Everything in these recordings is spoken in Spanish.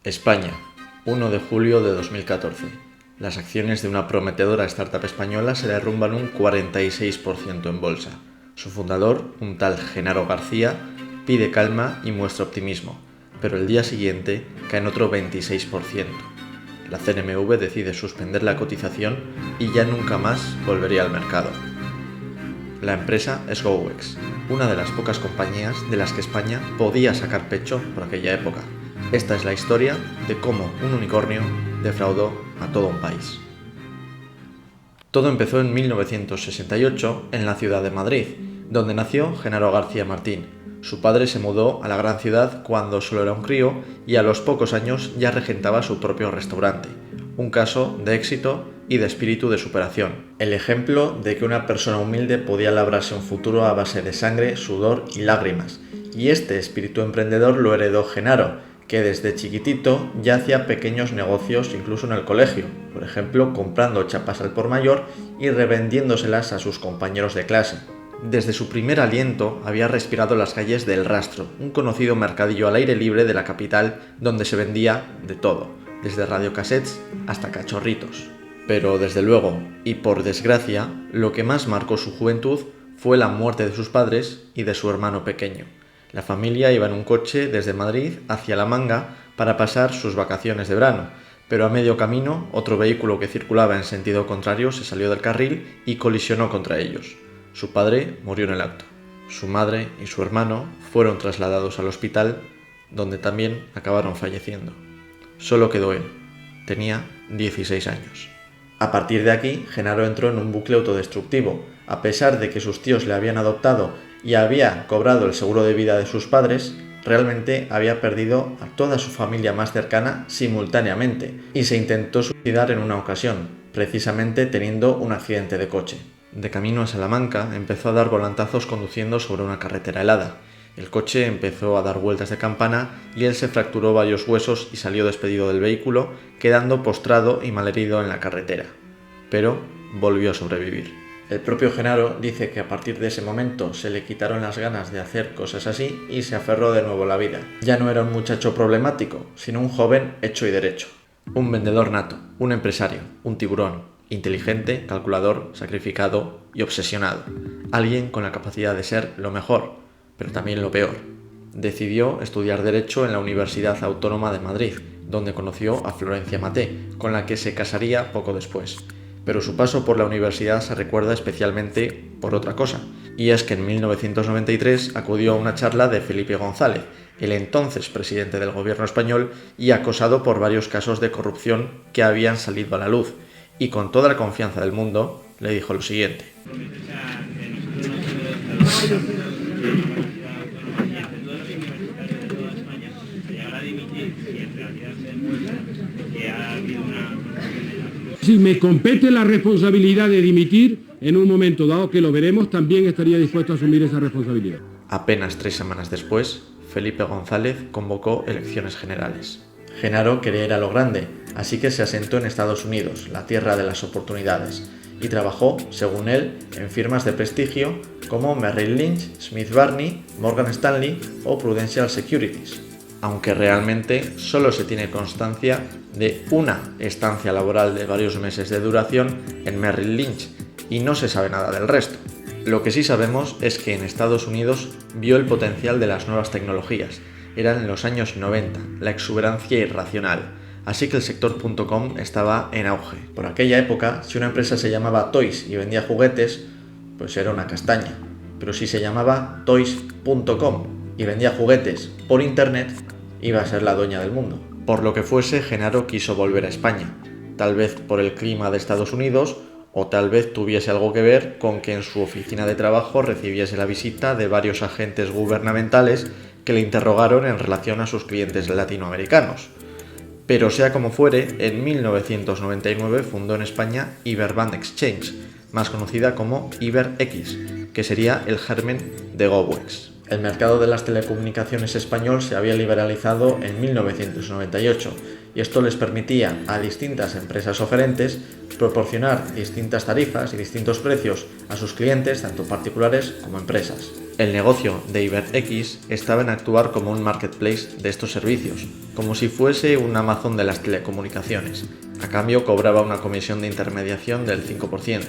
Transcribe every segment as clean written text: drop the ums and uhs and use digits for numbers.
España, 1 de julio de 2014. Las acciones de una prometedora startup española se derrumban un 46% en bolsa. Su fundador, un tal Genaro García, pide calma y muestra optimismo, pero el día siguiente caen otro 26%. La CNMV decide suspender la cotización y ya nunca más volvería al mercado. La empresa es GoWex, una de las pocas compañías de las que España podía sacar pecho por aquella época. Esta es la historia de cómo un unicornio defraudó a todo un país. Todo empezó en 1968 en la ciudad de Madrid, donde nació Genaro García Martín. Su padre se mudó a la gran ciudad cuando solo era un crío y a los pocos años ya regentaba su propio restaurante. Un caso de éxito y de espíritu de superación. El ejemplo de que una persona humilde podía labrarse un futuro a base de sangre, sudor y lágrimas. Y este espíritu emprendedor lo heredó Genaro, que desde chiquitito ya hacía pequeños negocios incluso en el colegio, por ejemplo comprando chapas al por mayor y revendiéndoselas a sus compañeros de clase. Desde su primer aliento había respirado las calles del Rastro, un conocido mercadillo al aire libre de la capital donde se vendía de todo, desde radiocassettes hasta cachorritos. Pero desde luego, y por desgracia, lo que más marcó su juventud fue la muerte de sus padres y de su hermano pequeño. La familia iba en un coche desde Madrid hacia La Manga para pasar sus vacaciones de verano, pero a medio camino otro vehículo que circulaba en sentido contrario se salió del carril y colisionó contra ellos. Su padre murió en el acto. Su madre y su hermano fueron trasladados al hospital, donde también acabaron falleciendo. Solo quedó él. Tenía 16 años. A partir de aquí, Genaro entró en un bucle autodestructivo. A pesar de que sus tíos le habían adoptado y había cobrado el seguro de vida de sus padres, realmente había perdido a toda su familia más cercana simultáneamente y se intentó suicidar en una ocasión, precisamente teniendo un accidente de coche. De camino a Salamanca empezó a dar volantazos conduciendo sobre una carretera helada. El coche empezó a dar vueltas de campana y él se fracturó varios huesos y salió despedido del vehículo, quedando postrado y malherido en la carretera. Pero volvió a sobrevivir. El propio Genaro dice que a partir de ese momento se le quitaron las ganas de hacer cosas así y se aferró de nuevo a la vida. Ya no era un muchacho problemático, sino un joven hecho y derecho. Un vendedor nato, un empresario, un tiburón, inteligente, calculador, sacrificado y obsesionado. Alguien con la capacidad de ser lo mejor, pero también lo peor. Decidió estudiar Derecho en la Universidad Autónoma de Madrid, donde conoció a Florencia Maté, con la que se casaría poco después. Pero su paso por la universidad se recuerda especialmente por otra cosa, y es que en 1993 acudió a una charla de Felipe González, el entonces presidente del gobierno español y acosado por varios casos de corrupción que habían salido a la luz, y con toda la confianza del mundo le dijo lo siguiente. Si me compete la responsabilidad de dimitir, en un momento dado, que lo veremos, también estaría dispuesto a asumir esa responsabilidad. Apenas 3 semanas después, Felipe González convocó elecciones generales. Genaro quería ir a lo grande, así que se asentó en Estados Unidos, la tierra de las oportunidades, y trabajó, según él, en firmas de prestigio como Merrill Lynch, Smith Barney, Morgan Stanley o Prudential Securities, aunque realmente solo se tiene constancia de una estancia laboral de varios meses de duración en Merrill Lynch y no se sabe nada del resto. Lo que sí sabemos es que en Estados Unidos vio el potencial de las nuevas tecnologías. Eran en los años 90, la exuberancia irracional, así que el sector .com estaba en auge. Por aquella época, si una empresa se llamaba Toys y vendía juguetes, pues era una castaña. Pero si se llamaba Toys.com y vendía juguetes por internet, iba a ser la dueña del mundo. Por lo que fuese, Genaro quiso volver a España, tal vez por el clima de Estados Unidos o tal vez tuviese algo que ver con que en su oficina de trabajo recibiese la visita de varios agentes gubernamentales que le interrogaron en relación a sus clientes latinoamericanos. Pero sea como fuere, en 1999 fundó en España Iberband Exchange, más conocida como IberX, que sería el germen de GoWex. El mercado de las telecomunicaciones español se había liberalizado en 1998 y esto les permitía a distintas empresas oferentes proporcionar distintas tarifas y distintos precios a sus clientes, tanto particulares como empresas. El negocio de IberX estaba en actuar como un marketplace de estos servicios, como si fuese un Amazon de las telecomunicaciones. A cambio cobraba una comisión de intermediación del 5%.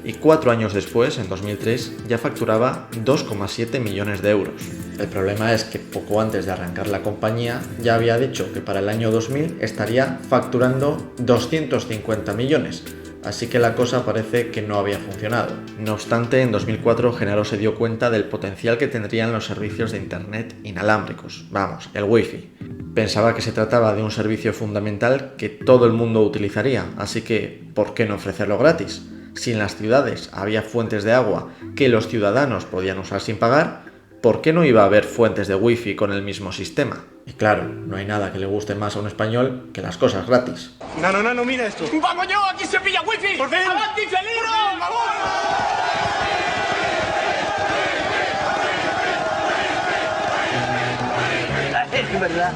Y 4 años después, en 2003, ya facturaba 2,7 millones de euros. El problema es que poco antes de arrancar la compañía ya había dicho que para el año 2000 estaría facturando 250 millones, así que la cosa parece que no había funcionado. No obstante, en 2004 Genaro se dio cuenta del potencial que tendrían los servicios de internet inalámbricos, vamos, el Wi-Fi. Pensaba que se trataba de un servicio fundamental que todo el mundo utilizaría, así que ¿por qué no ofrecerlo gratis? Si en las ciudades había fuentes de agua que los ciudadanos podían usar sin pagar, ¿por qué no iba a haber fuentes de wifi con el mismo sistema? Y claro, no hay nada que le guste más a un español que las cosas gratis. No, mira esto. ¡Vamos yo! ¡Aquí se pilla wifi! ¡Por fin! ¡Avanti, Felino! ¡Por favor! Es verdad.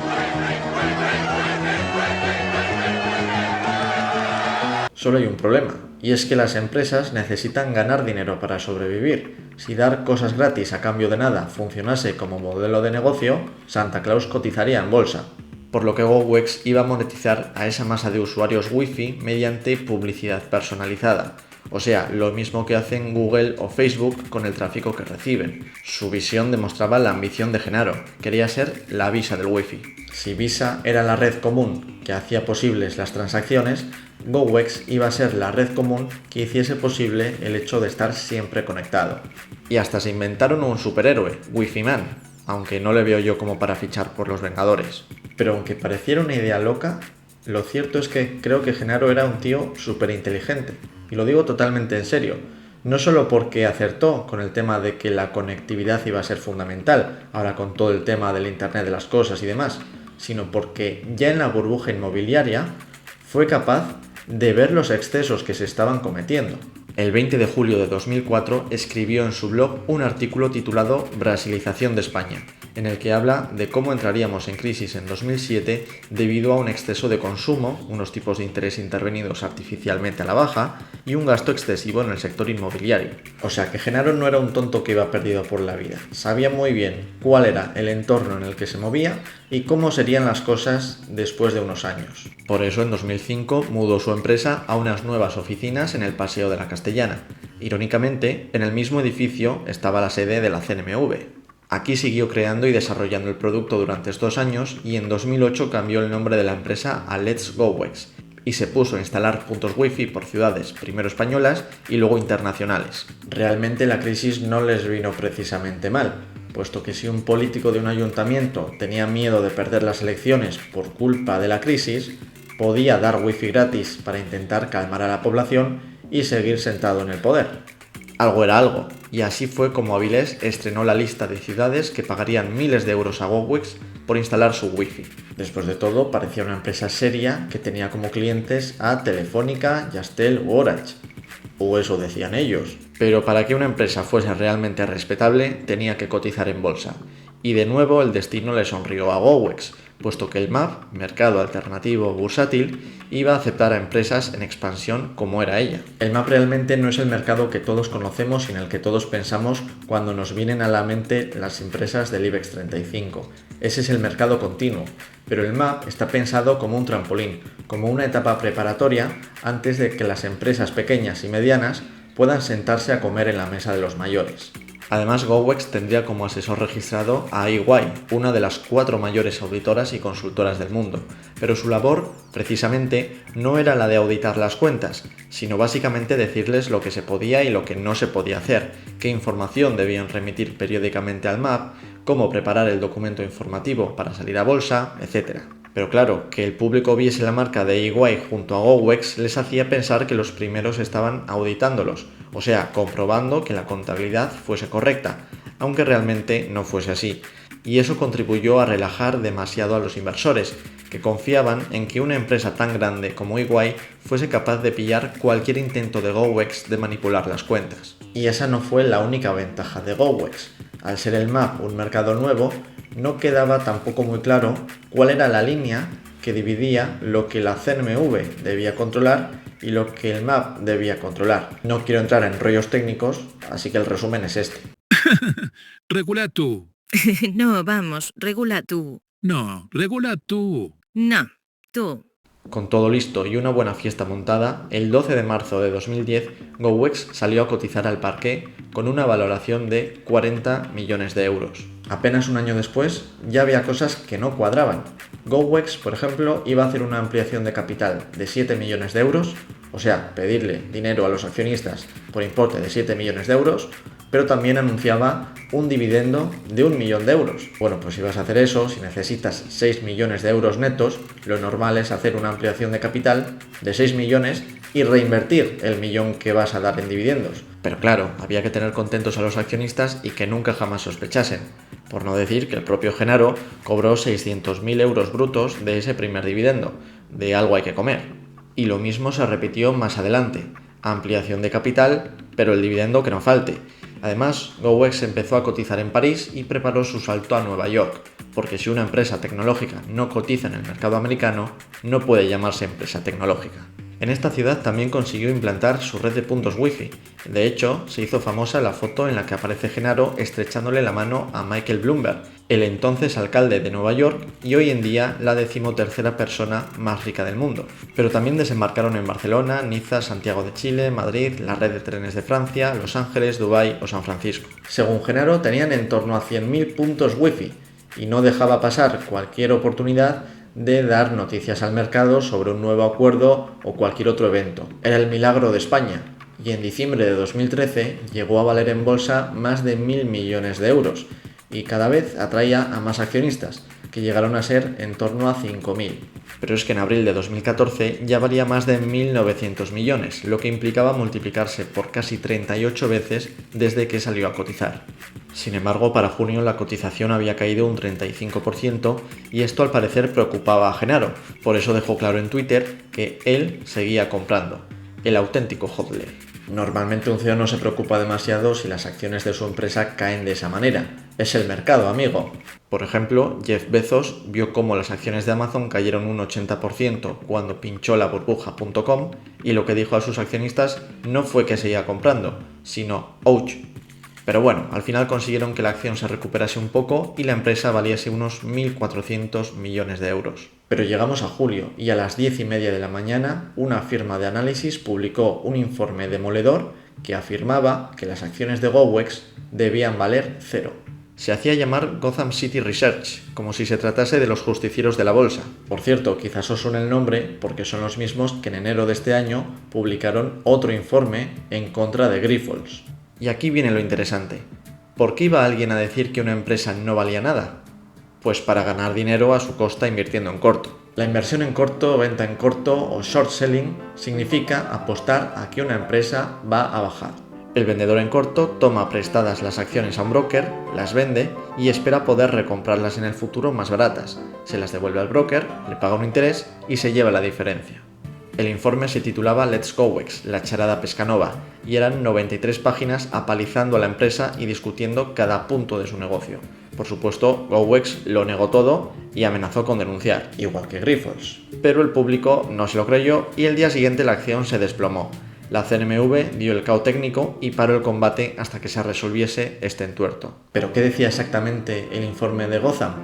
Solo hay un problema, y es que las empresas necesitan ganar dinero para sobrevivir. Si dar cosas gratis a cambio de nada funcionase como modelo de negocio, Santa Claus cotizaría en bolsa. Por lo que GoWex iba a monetizar a esa masa de usuarios Wi-Fi mediante publicidad personalizada. O sea, lo mismo que hacen Google o Facebook con el tráfico que reciben. Su visión demostraba la ambición de Genaro, quería ser la Visa del Wi-Fi. Si Visa era la red común que hacía posibles las transacciones, GoWex iba a ser la red común que hiciese posible el hecho de estar siempre conectado. Y hasta se inventaron un superhéroe, Wi-Fi Man, aunque no le veo yo como para fichar por los Vengadores. Pero aunque pareciera una idea loca, lo cierto es que creo que Genaro era un tío súper inteligente. Y lo digo totalmente en serio. No solo porque acertó con el tema de que la conectividad iba a ser fundamental, ahora con todo el tema del Internet de las cosas y demás, sino porque ya en la burbuja inmobiliaria fue capaz de ver los excesos que se estaban cometiendo. El 20 de julio de 2004 escribió en su blog un artículo titulado Brasilización de España, en el que habla de cómo entraríamos en crisis en 2007 debido a un exceso de consumo, unos tipos de interés intervenidos artificialmente a la baja y un gasto excesivo en el sector inmobiliario. O sea que Genaro no era un tonto que iba perdido por la vida, sabía muy bien cuál era el entorno en el que se movía y cómo serían las cosas después de unos años. Por eso en 2005 mudó su empresa a unas nuevas oficinas en el Paseo de la Castellana. Irónicamente, en el mismo edificio estaba la sede de la CNMV. Aquí siguió creando y desarrollando el producto durante estos años y en 2008 cambió el nombre de la empresa a Let's GoWex y se puso a instalar puntos wifi por ciudades, primero españolas y luego internacionales. Realmente la crisis no les vino precisamente mal, puesto que si un político de un ayuntamiento tenía miedo de perder las elecciones por culpa de la crisis, podía dar wifi gratis para intentar calmar a la población y seguir sentado en el poder. Algo era algo, y así fue como Avilés estrenó la lista de ciudades que pagarían miles de euros a GoWex por instalar su Wi-Fi. Después de todo, parecía una empresa seria que tenía como clientes a Telefónica, Yastel u Orange. O eso decían ellos. Pero para que una empresa fuese realmente respetable, tenía que cotizar en bolsa. Y de nuevo el destino le sonrió a GoWex, puesto que el MAP, mercado alternativo bursátil, iba a aceptar a empresas en expansión como era ella. El MAP realmente no es el mercado que todos conocemos y en el que todos pensamos cuando nos vienen a la mente las empresas del IBEX 35. Ese es el mercado continuo, pero el MAP está pensado como un trampolín, como una etapa preparatoria antes de que las empresas pequeñas y medianas puedan sentarse a comer en la mesa de los mayores. Además, GoWex tendría como asesor registrado a EY, una de las 4 mayores auditoras y consultoras del mundo, pero su labor, precisamente, no era la de auditar las cuentas, sino básicamente decirles lo que se podía y lo que no se podía hacer, qué información debían remitir periódicamente al MAP, cómo preparar el documento informativo para salir a bolsa, etc. Pero claro, que el público viese la marca de EY junto a GoWex les hacía pensar que los primeros estaban auditándolos, o sea, comprobando que la contabilidad fuese correcta, aunque realmente no fuese así. Y eso contribuyó a relajar demasiado a los inversores, que confiaban en que una empresa tan grande como EY fuese capaz de pillar cualquier intento de GoWex de manipular las cuentas. Y esa no fue la única ventaja de GoWex. Al ser el MAP un mercado nuevo, no quedaba tampoco muy claro cuál era la línea que dividía lo que la CNMV debía controlar y lo que el MAP debía controlar. No quiero entrar en rollos técnicos, así que el resumen es este. Regula tú. No, vamos, regula tú. No, regula tú. No, tú. Con todo listo y una buena fiesta montada, el 12 de marzo de 2010, GoWex salió a cotizar al parqué con una valoración de 40 millones de euros. Apenas un año después, ya había cosas que no cuadraban. GoWex, por ejemplo, iba a hacer una ampliación de capital de 7 millones de euros, o sea, pedirle dinero a los accionistas por importe de 7 millones de euros, pero también anunciaba un dividendo de 1 millón de euros. Bueno, pues si vas a hacer eso, si necesitas 6 millones de euros netos, lo normal es hacer una ampliación de capital de 6 millones y reinvertir el millón que vas a dar en dividendos. Pero claro, había que tener contentos a los accionistas y que nunca jamás sospechasen. Por no decir que el propio Genaro cobró 600.000 euros brutos de ese primer dividendo. De algo hay que comer. Y lo mismo se repitió más adelante. Ampliación de capital, pero el dividendo que no falte. Además, GoWex empezó a cotizar en París y preparó su salto a Nueva York, porque si una empresa tecnológica no cotiza en el mercado americano, no puede llamarse empresa tecnológica. En esta ciudad también consiguió implantar su red de puntos Wi-Fi. De hecho, se hizo famosa la foto en la que aparece Genaro estrechándole la mano a Michael Bloomberg, el entonces alcalde de Nueva York y hoy en día la 13ª persona más rica del mundo. Pero también desembarcaron en Barcelona, Niza, Santiago de Chile, Madrid, la red de trenes de Francia, Los Ángeles, Dubái o San Francisco. Según Genaro, tenían en torno a 100.000 puntos Wi-Fi y no dejaba pasar cualquier oportunidad de dar noticias al mercado sobre un nuevo acuerdo o cualquier otro evento. Era el milagro de España y en diciembre de 2013 llegó a valer en bolsa más de 1.000 millones de euros y cada vez atraía a más accionistas, que llegaron a ser en torno a 5.000. Pero es que en abril de 2014 ya valía más de 1.900 millones, lo que implicaba multiplicarse por casi 38 veces desde que salió a cotizar. Sin embargo, para junio la cotización había caído un 35% y esto al parecer preocupaba a Genaro, por eso dejó claro en Twitter que él seguía comprando, el auténtico hodler. Normalmente un CEO no se preocupa demasiado si las acciones de su empresa caen de esa manera. Es el mercado, amigo. Por ejemplo, Jeff Bezos vio cómo las acciones de Amazon cayeron un 80% cuando pinchó la burbuja.com y lo que dijo a sus accionistas no fue que seguía comprando, sino ¡ouch! Pero bueno, al final consiguieron que la acción se recuperase un poco y la empresa valiese unos 1.400 millones de euros. Pero llegamos a julio y a las 10:30 de la mañana una firma de análisis publicó un informe demoledor que afirmaba que las acciones de GoWex debían valer cero. Se hacía llamar Gotham City Research, como si se tratase de los justicieros de la bolsa. Por cierto, quizás os suene el nombre porque son los mismos que en enero de este año publicaron otro informe en contra de Grifols. Y aquí viene lo interesante. ¿Por qué iba alguien a decir que una empresa no valía nada? Pues para ganar dinero a su costa invirtiendo en corto. La inversión en corto, venta en corto o short selling significa apostar a que una empresa va a bajar. El vendedor en corto toma prestadas las acciones a un broker, las vende y espera poder recomprarlas en el futuro más baratas. Se las devuelve al broker, le paga un interés y se lleva la diferencia. El informe se titulaba Let's GoWex, la charada pescanova, y eran 93 páginas apalizando a la empresa y discutiendo cada punto de su negocio. Por supuesto, GoWex lo negó todo y amenazó con denunciar, igual que Grifols. Pero el público no se lo creyó y el día siguiente la acción se desplomó. La CNMV dio el cao técnico y paró el combate hasta que se resolviese este entuerto. ¿Pero qué decía exactamente el informe de Gotham?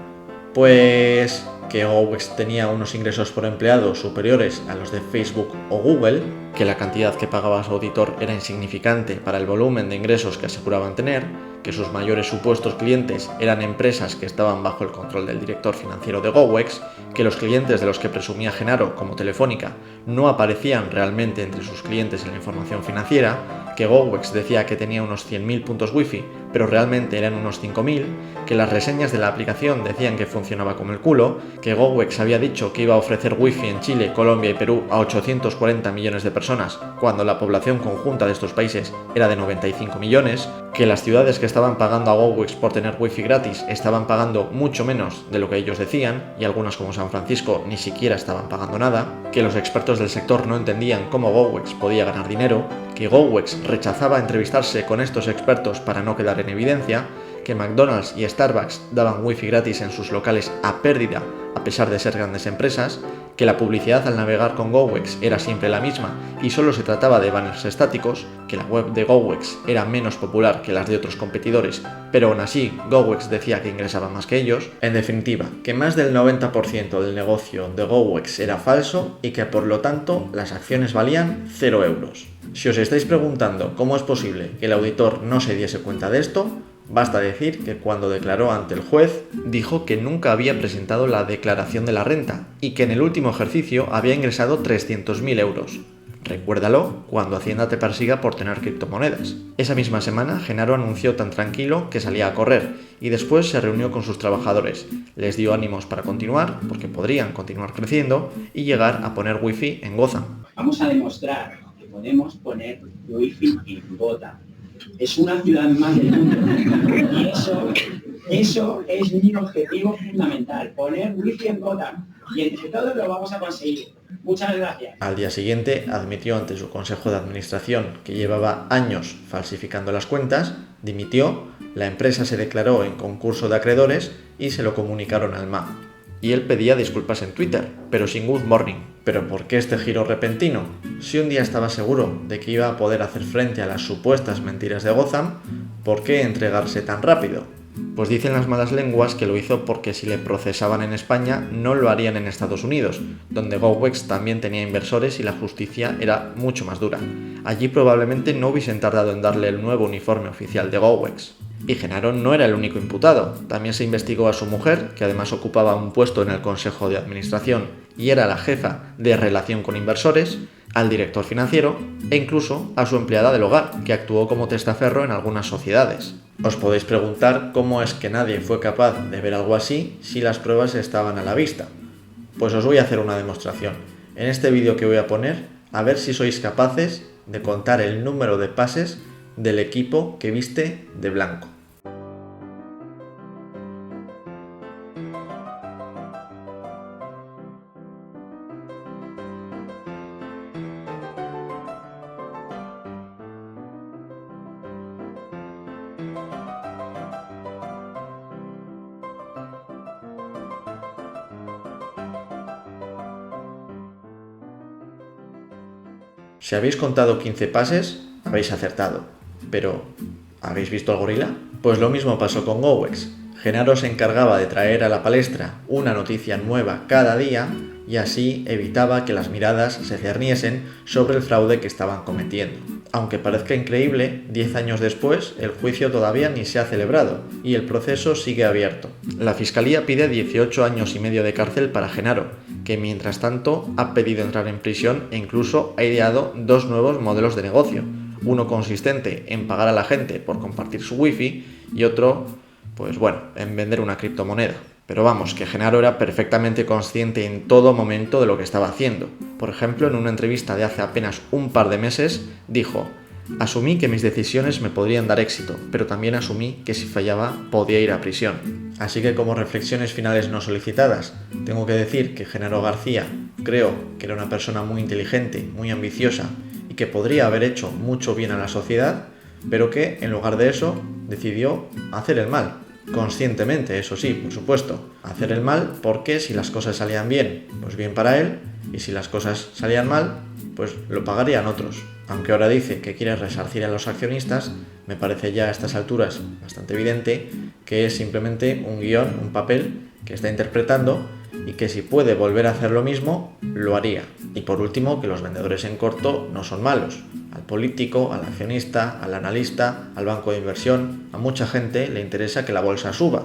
Pues que GoWex tenía unos ingresos por empleado superiores a los de Facebook o Google, que la cantidad que pagaba su auditor era insignificante para el volumen de ingresos que aseguraban tener, que sus mayores supuestos clientes eran empresas que estaban bajo el control del director financiero de GoWex, que los clientes de los que presumía Genaro, como Telefónica, no aparecían realmente entre sus clientes en la información financiera, que GoWex decía que tenía unos 100.000 puntos Wi-Fi, pero realmente eran unos 5.000, que las reseñas de la aplicación decían que funcionaba como el culo, que GoWex había dicho que iba a ofrecer Wi-Fi en Chile, Colombia y Perú a 840 millones de personas, cuando la población conjunta de estos países era de 95 millones, que las ciudades que estaban pagando a GoWex por tener Wi-Fi gratis estaban pagando mucho menos de lo que ellos decían, y algunas como San Francisco ni siquiera estaban pagando nada, que los expertos del sector no entendían cómo GoWex podía ganar dinero, que GoWex rechazaba entrevistarse con estos expertos para no quedar en evidencia, que McDonald's y Starbucks daban Wi-Fi gratis en sus locales a pérdida a pesar de ser grandes empresas, que la publicidad al navegar con GoWex era siempre la misma y solo se trataba de banners estáticos, que la web de GoWex era menos popular que las de otros competidores, pero aún así GoWex decía que ingresaba más que ellos. En definitiva, que más del 90% del negocio de GoWex era falso y que por lo tanto las acciones valían 0 euros. Si os estáis preguntando cómo es posible que el auditor no se diese cuenta de esto, basta decir que cuando declaró ante el juez, dijo que nunca había presentado la declaración de la renta y que en el último ejercicio había ingresado 300.000 euros. Recuérdalo cuando Hacienda te persiga por tener criptomonedas. Esa misma semana, Genaro anunció tan tranquilo que salía a correr y después se reunió con sus trabajadores. Les dio ánimos para continuar, porque podrían continuar creciendo y llegar a poner wifi en Gotham. Vamos a demostrar que podemos poner wifi en Gotham. Es una ciudad más del mundo. Y eso es mi objetivo fundamental, poner wifi en Gotham. Y entre todos lo vamos a conseguir. Muchas gracias. Al día siguiente admitió ante su consejo de administración que llevaba años falsificando las cuentas, dimitió, la empresa se declaró en concurso de acreedores y se lo comunicaron al MA. Y él pedía disculpas en Twitter, pero sin good morning. ¿Pero por qué este giro repentino? Si un día estaba seguro de que iba a poder hacer frente a las supuestas mentiras de Gotham, ¿por qué entregarse tan rápido? Pues dicen las malas lenguas que lo hizo porque si le procesaban en España no lo harían en Estados Unidos, donde GoWex también tenía inversores y la justicia era mucho más dura. Allí probablemente no hubiesen tardado en darle el nuevo uniforme oficial de GoWex. Y Genaro no era el único imputado, también se investigó a su mujer, que además ocupaba un puesto en el Consejo de Administración y era la jefa de relación con inversores, al director financiero e incluso a su empleada del hogar, que actuó como testaferro en algunas sociedades. Os podéis preguntar cómo es que nadie fue capaz de ver algo así si las pruebas estaban a la vista. Pues os voy a hacer una demostración. En este vídeo que voy a poner, a ver si sois capaces de contar el número de pases del equipo que viste de blanco. Si habéis contado 15 pases, habéis acertado. Pero, ¿habéis visto al gorila? Pues lo mismo pasó con GoWex. Genaro se encargaba de traer a la palestra una noticia nueva cada día y así evitaba que las miradas se cerniesen sobre el fraude que estaban cometiendo. Aunque parezca increíble, 10 años después el juicio todavía ni se ha celebrado y el proceso sigue abierto. La Fiscalía pide 18 años y medio de cárcel para Genaro, que mientras tanto ha pedido entrar en prisión e incluso ha ideado 2 nuevos modelos de negocio. Uno consistente en pagar a la gente por compartir su wifi y otro, pues bueno, en vender una criptomoneda. Pero vamos, que Genaro era perfectamente consciente en todo momento de lo que estaba haciendo. Por ejemplo, en una entrevista de hace apenas un par de meses, dijo: asumí que mis decisiones me podrían dar éxito, pero también asumí que si fallaba podía ir a prisión. Así que como reflexiones finales no solicitadas, tengo que decir que Genaro García creo que era una persona muy inteligente, muy ambiciosa y que podría haber hecho mucho bien a la sociedad, pero que en lugar de eso decidió hacer el mal. Conscientemente, eso sí, por supuesto. Hacer el mal porque si las cosas salían bien, pues bien para él, y si las cosas salían mal, pues lo pagarían otros. Aunque ahora dice que quiere resarcir a los accionistas, me parece ya a estas alturas bastante evidente que es simplemente un guión, un papel que está interpretando y que si puede volver a hacer lo mismo, lo haría. Y por último, que los vendedores en corto no son malos. Al político, al accionista, al analista, al banco de inversión, a mucha gente le interesa que la bolsa suba.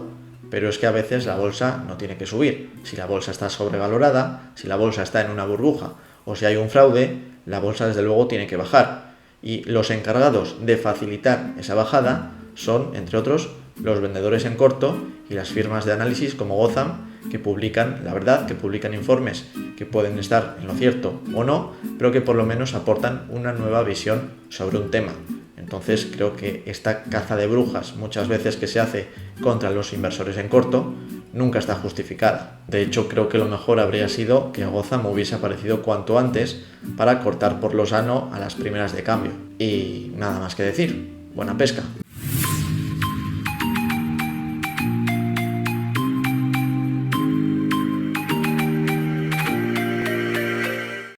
Pero es que a veces la bolsa no tiene que subir. Si la bolsa está sobrevalorada, si la bolsa está en una burbuja o si hay un fraude, la bolsa desde luego tiene que bajar. Y los encargados de facilitar esa bajada son, entre otros, los vendedores en corto y las firmas de análisis como Gotham, que publican la verdad, que publican informes que pueden estar en lo cierto o no, pero que por lo menos aportan una nueva visión sobre un tema. Entonces creo que esta caza de brujas muchas veces que se hace contra los inversores en corto nunca está justificada. De hecho, creo que lo mejor habría sido que Gotham hubiese aparecido cuanto antes para cortar por lo sano a las primeras de cambio. Y nada más que decir. Buena pesca.